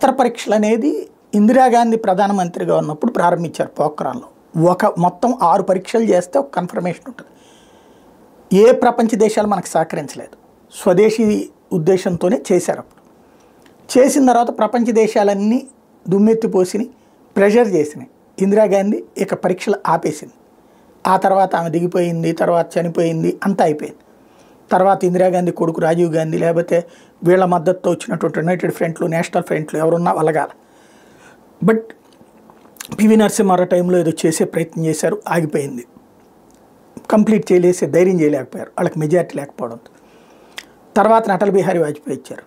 అణ్వస్త్ర పరీక్షలు అనేది ఇందిరాగాంధీ ప్రధానమంత్రిగా ఉన్నప్పుడు ప్రారంభించారు పోఖ్రాన్లో. మొత్తం 6 పరీక్షలు చేస్తే ఒక కన్ఫర్మేషన్ ఉంటుంది. ఏ ప్రపంచ దేశాలు మనకు సహకరించలేదు, స్వదేశీ ఉద్దేశంతోనే చేశారు. అప్పుడు చేసిన తర్వాత ప్రపంచ దేశాలన్నీ దుమ్మెత్తిపోసినాయి, ప్రెషర్ చేసినాయి. ఇందిరాగాంధీ ఇక పరీక్షలు ఆపేసింది. ఆ తర్వాత ఆమె దిగిపోయింది, తర్వాత చనిపోయింది, అంతా అయిపోయింది. తర్వాత ఇందిరాగాంధీ కొడుకు రాజీవ్ గాంధీ లేకపోతే వీళ్ళ మద్దతుతో వచ్చినటువంటి యునైటెడ్ ఫ్రంట్లు, నేషనల్ ఫ్రంట్లు ఎవరున్నా వలగాల. బట్ పివి నరసింహారావు టైంలో ఏదో చేసే ప్రయత్నం చేశారు, ఆగిపోయింది. కంప్లీట్ చేయలేసే ధైర్యం చేయలేకపోయారు, వాళ్ళకి మెజారిటీ లేకపోవడంతో. తర్వాత అటల్ బిహారీ వాజ్పేయి ఇచ్చారు,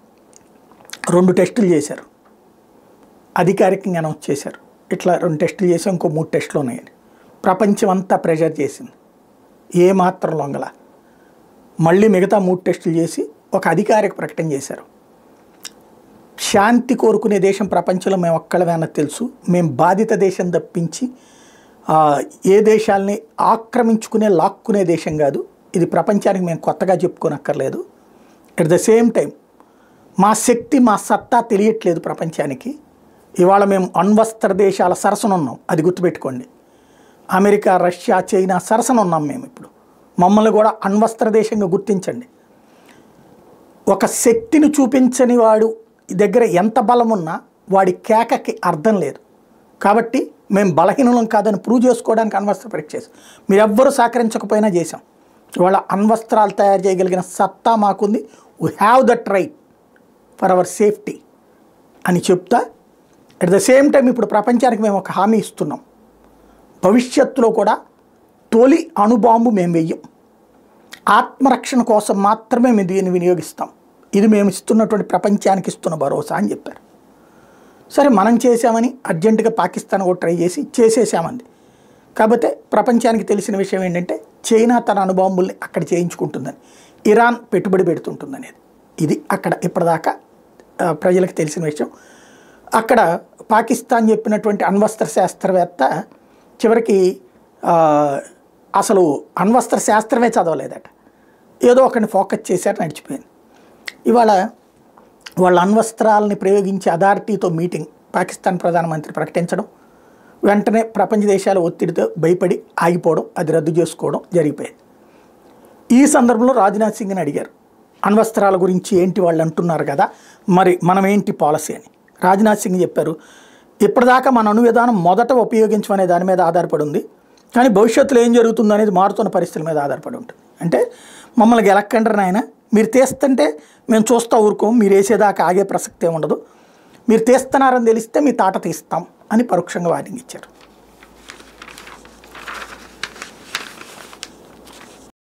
2 టెస్టులు చేశారు, అధికారికంగా అనౌన్స్ చేశారు. ఇట్లా 2 టెస్టులు చేసి ఇంకో 3 టెస్టులు ఉన్నాయని ప్రపంచం అంతా ప్రెషర్ చేసింది. ఏమాత్రం లొంగల. మళ్ళీ మిగతా 3 టెస్టులు చేసి ఒక అధికారిక ప్రకటన చేశారు. శాంతి కోరుకునే దేశం ప్రపంచంలో మేము ఒక్కళ్ళమే అన్నది తెలుసు. మేము బాధిత దేశం తప్పించి ఏ దేశాలని ఆక్రమించుకునే లాక్కునే దేశం కాదు. ఇది ప్రపంచానికి మేము కొత్తగా చెప్పుకోనక్కర్లేదు. అట్ ద సేమ్ టైం మా శక్తి, మా సత్తా తెలియట్లేదు ప్రపంచానికి. ఇవాళ మేము అణ్వస్త్ర దేశాల సరసన ఉన్నాం, అది గుర్తుపెట్టుకోండి. అమెరికా, రష్యా, చైనా సరసన ఉన్నాం మేము. ఇప్పుడు మమ్మల్ని కూడా అణ్వస్త్ర దేశంగా గుర్తించండి. ఒక శక్తిని చూపించని వాడు దగ్గర ఎంత బలం ఉన్నా వాడి కేకకి అర్థం లేదు. కాబట్టి మేము బలహీనం కాదని ప్రూవ్ చేసుకోవడానికి అణ్వస్త్ర పరీక్ష చేసాం. మీరెవ్వరూ సహకరించకపోయినా చేసాం. ఇవాళ అణ్వస్త్రాలు తయారు చేయగలిగిన సత్తా మాకుంది. We have that right for hour safety అని చెప్తా. అట్ ద సేమ్ టైం ఇప్పుడు ప్రపంచానికి మేము ఒక హామీ ఇస్తున్నాం, భవిష్యత్తులో కూడా తొలి అణుబాంబు మేము వెయ్యం. ఆత్మరక్షణ కోసం మాత్రమే మేము దీన్ని వినియోగిస్తాం. ఇది మేము ఇస్తున్నటువంటి ప్రపంచానికి ఇస్తున్న భరోసా అని చెప్పారు. సరే, మనం చేసామని అర్జెంటుగా పాకిస్తాన్ కూడా ట్రై చేసి చేసేసామంది. కాకపోతే ప్రపంచానికి తెలిసిన విషయం ఏంటంటే చైనా తన అణుబాంబుల్ని అక్కడ చేయించుకుంటుందని, ఇరాన్ పెట్టుబడి పెడుతుంటుందనేది. ఇది అక్కడ ఇప్పటిదాకా ప్రజలకు తెలిసిన విషయం. అక్కడ పాకిస్తాన్ చెప్పినటువంటి అణ్వస్త్ర శాస్త్రవేత్త చివరికి అసలు అణ్వస్త్ర శాస్త్రమే చదవలేదట, ఏదో ఒకరిని ఫోకస్ చేశారు, నడిచిపోయింది. ఇవాళ వాళ్ళ అణ్వస్త్రాలని ప్రయోగించే అథారిటీతో మీటింగ్ పాకిస్తాన్ ప్రధానమంత్రి ప్రకటించడం, వెంటనే ప్రపంచ దేశాల ఒత్తిడితో భయపడి ఆగిపోవడం, అది రద్దు చేసుకోవడం జరిగిపోయింది. ఈ సందర్భంలో రాజ్నాథ్ సింగ్ని అడిగారు, అణ్వస్త్రాల గురించి ఏంటి వాళ్ళు అంటున్నారు కదా, మరి మనం ఏంటి పాలసీ అని. రాజ్నాథ్ సింగ్ చెప్పారు, ఇప్పటిదాకా మన అణు విధానం మొదట ఉపయోగించమనే దాని మీద ఆధారపడి ఉంది, కానీ భవిష్యత్తులో ఏం జరుగుతుందో అనేది మారుతున్న పరిస్థితుల మీద ఆధారపడి ఉంటుంది. అంటే మమ్మల్ని గెలక్కండ్రి నాయన, మీరు తీస్తుంటే మేము చూస్తూ ఊరుకోం, మీరు వేసేదాకా ఆగే ప్రసక్తే ఉండదు, మీరు తీస్తున్నారని తెలిస్తే మీ తాట తీస్తాం అని పరోక్షంగా వార్నింగ్ ఇచ్చారు.